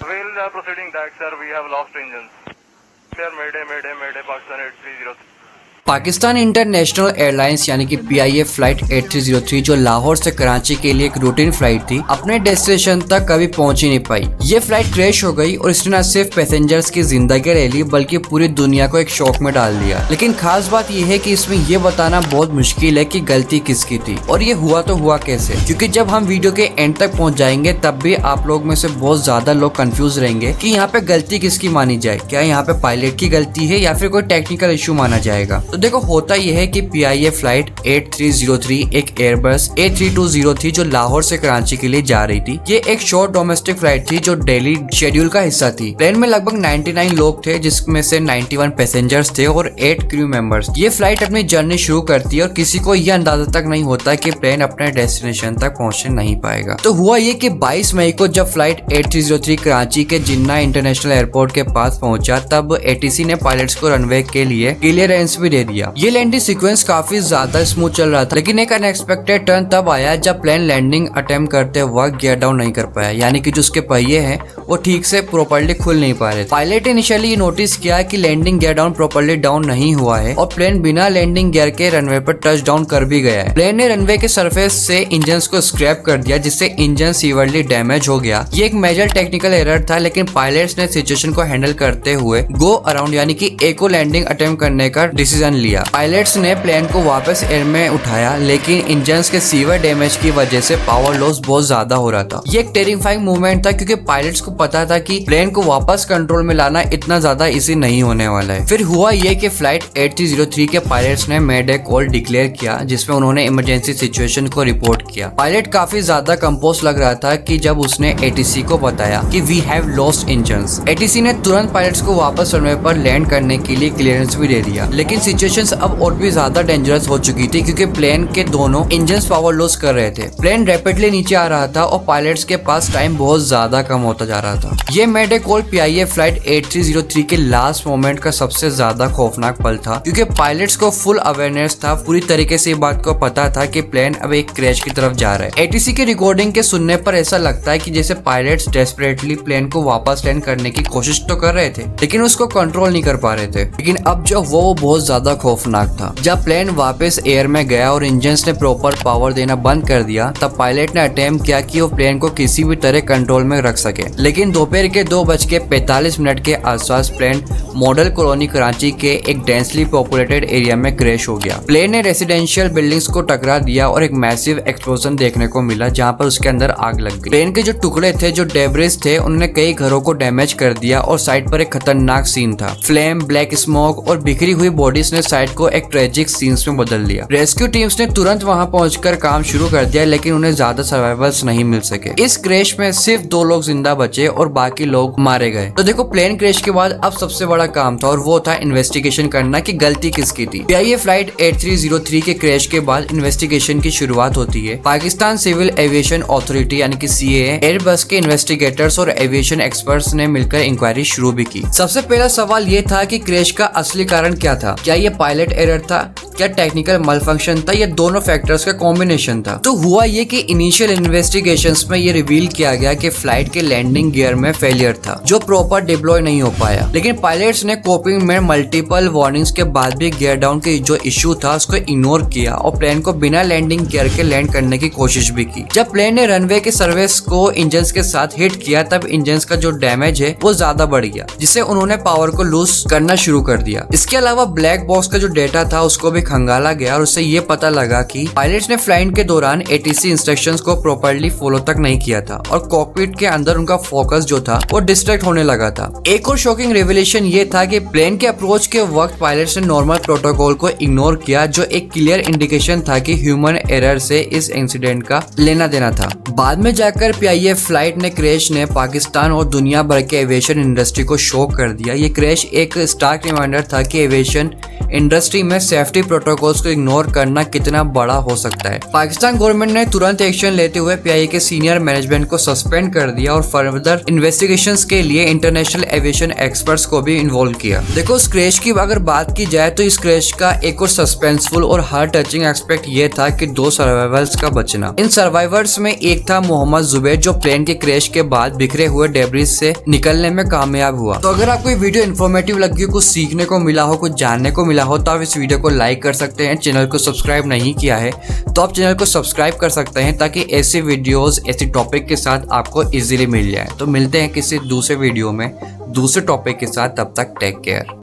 We'll proceeding that, sir. We have lost engines. Sir, Mayday, Pakistan 8303. Pakistan international airlines यानी कि PIA flight 8303 जो लाहौर से कराची के लिए एक रूटीन फ्लाइट थी, अपने डेस्टिनेशन तक कभी पहुंच ही नहीं पाई। ये फ्लाइट क्रैश हो गई और इसने न सिर्फ पैसेंजर्स की जिंदगी ले ली बल्कि पूरी दुनिया को एक शॉक में डाल दिया। लेकिन खास बात यह है कि इसमें यह बताना बहुत मुश्किल है कि गलती किसकी थी और ये हुआ तो हुआ कैसे, क्योंकि जब हम वीडियो के एंड तक पहुँच जाएंगे तब भी आप लोग में से बहुत ज्यादा लोग कंफ्यूज रहेंगे कि यहाँ पे गलती किसकी मानी जाए। क्या यहाँ पे पायलट की गलती है या फिर कोई टेक्निकल इशू माना जाएगा। तो देखो, होता यह है कि PIA फ्लाइट 8303 एक एयरबस A3203 थी जो लाहौर से कराची के लिए जा रही थी। ये एक शॉर्ट डोमेस्टिक फ्लाइट थी जो डेली शेड्यूल का हिस्सा थी। प्लेन में लगभग 99 लोग थे जिसमें से 91 पैसेंजर्स थे और 8 क्रू मेंबर्स। ये फ्लाइट अपनी जर्नी शुरू करती है और किसी को यह अंदाजा तक नहीं होता कि प्लेन अपने डेस्टिनेशन तक पहुंचने नहीं पाएगा। तो हुआ ये कि 22 मई को जब फ्लाइट 8303 कराची के जिन्ना इंटरनेशनल एयरपोर्ट के पास पहुंचा तब ATC ने पायलट्स को रनवे के लिए क्लियरेंस भी दे दिया। ये लैंडिंग सीक्वेंस काफी ज्यादा स्मूथ चल रहा था, लेकिन एक अनएक्सपेक्टेड टर्न तब आया जब प्लेन लैंडिंग अटेम्प्ट करते वक्त गियर डाउन नहीं कर पाया, यानी कि जो उसके पहिए हैं वो ठीक से प्रॉपर्ली खुल नहीं पा रहे। पायलट ने इनिशियली नोटिस किया कि landing gear down properly down नहीं हुआ है और प्लेन बिना लैंडिंग गियर के रनवे पर टच डाउन कर भी गया है। प्लेन ने रनवे के सरफेस से इंजन को स्क्रैप कर दिया जिससे इंजन सीवियरली डैमेज हो गया। ये एक मेजर टेक्निकल एरर था, लेकिन पायलट्स ने सिचुएशन को हैंडल करते हुए गो अराउंड यानी कि एको लैंडिंग अटेम्प्ट करने का डिसीजन लिया। पायलट्स ने प्लेन को वापस एयर में उठाया, लेकिन इंजन के सीवियर डैमेज की वजह से पावर लॉस बहुत ज्यादा हो रहा था। ये एक टेरिफाइंग मूवमेंट था क्योंकि पायलट्स को पता था कि प्लेन को वापस कंट्रोल में लाना इतना ज्यादा इजी नहीं होने वाला है। फिर हुआ ये कि फ्लाइट 8303 के पायलट्स ने मेडे कॉल डिक्लेयर किया जिसमें उन्होंने इमरजेंसी सिचुएशन को रिपोर्ट किया। पायलट काफी ज्यादा कंपोज लग रहा था कि जब उसने ATC को बताया कि we have lost engines. ATC ने तुरंत पायलट्स को वापस रनवे पर लैंड करने के लिए क्लियरेंस भी दे दिया, लेकिन सिचुएशन अब और भी ज्यादा डेंजरस हो चुकी थी क्योंकि प्लेन के दोनों इंजन्स पावर लॉस कर रहे थे। प्लेन रैपिडली नीचे आ रहा था और पायलट्स के पास टाइम बहुत ज्यादा कम होता जा रहा था। ये मेडे कॉल PIA फ्लाइट 8303 के लास्ट मोमेंट का सबसे ज्यादा खौफनाक पल था क्योंकि पायलट्स को फुल अवेयरनेस था, पूरी तरीके से बात को पता था कि प्लेन अब एक क्रैश की तरफ जा रहा है। ATC की रिकॉर्डिंग के सुनने पर ऐसा लगता है कि जैसे पायलट्स डेस्परेटली प्लेन को वापस लैंड करने की कोशिश तो कर रहे थे लेकिन उसको कंट्रोल नहीं कर पा रहे थे। लेकिन अब जो वो बहुत ज्यादा खौफनाक था। जब प्लेन वापस एयर में गया और इंजन्स ने प्रॉपर पावर देना बंद कर दिया तब पायलट ने अटेम्प्ट किया कि वो प्लेन को किसी भी तरह कंट्रोल में रख सके, लेकिन दोपहर के 2:45 के आसपास प्लेन मॉडल कॉलोनी कराची के एक डेंसली पॉपुलेटेड एरिया में क्रैश हो गया। प्लेन ने रेसिडेंशियल बिल्डिंग्स को टकरा दिया और एक मैसिव एक्सप्लोजन देखने को मिला जहां पर उसके अंदर आग लग गई। प्लेन के जो टुकड़े थे, जो डेब्रिस थे, उन्होंने कई घरों को डैमेज कर दिया और साइड पर एक खतरनाक सीन था। फ्लेम, ब्लैक स्मोक और बिखरी हुई बॉडीज ने साइड को एक ट्रेजिक सीन्स में बदल दिया। रेस्क्यू टीम्स ने तुरंत वहां पहुंचकर काम शुरू कर दिया, लेकिन उन्हें ज्यादा सर्वाइवल्स नहीं मिल सके। इस क्रैश में सिर्फ 2 लोग जिंदा बचे और बाकी लोग मारे गए। तो देखो, प्लेन क्रैश के बाद अब सबसे बड़ा काम था और वो था इन्वेस्टिगेशन करना कि गलती किसकी थी। PIA फ्लाइट 8303 के क्रैश के बाद इन्वेस्टिगेशन की शुरुआत होती है। पाकिस्तान सिविल एविएशन अथॉरिटी यानी कि CAA, एयरबस के इन्वेस्टिगेटर्स और एविएशन एक्सपर्ट्स ने मिलकर इंक्वायरी शुरू भी की। सबसे पहला सवाल ये था कि क्रैश का असली कारण क्या था। क्या ये पायलट एरर था, क्या टेक्निकल मलफंक्शन था, या दोनों फैक्टर्स का कॉम्बिनेशन था। तो हुआ ये कि इनिशियल इन्वेस्टिगेशंस में ये रिवील किया गया कि फ्लाइट के लैंडिंग गियर में फेलियर था जो प्रॉपर डिप्लॉय नहीं हो पाया, लेकिन पायलट्स ने कोपिंग में मल्टीपल वार्निंग्स के बाद भी गियर डाउन के जो इशू था उसको इग्नोर किया और प्लेन को बिना लैंडिंग गियर के लैंड करने की कोशिश भी की। जब प्लेन ने रनवे के सर्विस को इंजन के साथ हिट किया तब इंजन का जो डैमेज है वो ज्यादा बढ़ गया, जिससे उन्होंने पावर को लूज करना शुरू कर दिया। इसके अलावा ब्लैक बॉक्स का जो डेटा था उसको भी खंगाला गया और उससे ये पता लगा कि पायलट्स ने फ्लाइट के दौरान ATC इंस्ट्रक्शंस को प्रॉपर्ली फॉलो तक नहीं किया था और कॉकपिट के अंदर उनका फोकस जो था वो डिस्ट्रैक्ट होने लगा था। एक और शॉकिंग रिवीलेशन ये था कि प्लेन के अप्रोच के वक्त पायलट्स ने नॉर्मल प्रोटोकॉल को इग्नोर किया, जो एक क्लियर इंडिकेशन था कि ह्यूमन एरर से इस इंसिडेंट का लेना देना था। बाद में जाकर PIA फ्लाइट ने क्रैश ने पाकिस्तान और दुनिया भर के एविएशन इंडस्ट्री को शॉक कर दिया। ये क्रैश एक स्टार्क रिमाइंडर था कि एविएशन इंडस्ट्री में सेफ्टी प्रोटोकॉल्स को इग्नोर करना कितना बड़ा हो सकता है। पाकिस्तान गवर्नमेंट ने तुरंत एक्शन लेते हुए PIA के सीनियर मैनेजमेंट को सस्पेंड कर दिया और फर्दर इन्वेस्टिगेशंस के लिए इंटरनेशनल एविएशन एक्सपर्ट्स को भी इन्वॉल्व किया। देखो, इस क्रैश की अगर बात की जाए तो इस क्रैश का एक और सस्पेंसफुल और हार्ट टचिंग एस्पेक्ट ये था कि 2 सर्वाइवर्स का बचना। इन सर्वाइवर्स में एक था मोहम्मद जुबैर, जो प्लेन के क्रैश के बाद बिखरे हुए डेब्रिज से निकलने में कामयाब हुआ। तो अगर आपको ये वीडियो इन्फॉर्मेटिव लगी हो, कुछ सीखने को मिला हो, कुछ जानने को मिला हो, तो आप इस वीडियो को लाइक कर सकते हैं। चैनल को सब्सक्राइब नहीं किया है तो आप चैनल को सब्सक्राइब कर सकते हैं, ताकि ऐसे वीडियोस ऐसे टॉपिक के साथ आपको इजीली मिल जाए। तो मिलते हैं किसी दूसरे वीडियो में दूसरे टॉपिक के साथ, तब तक टेक केयर।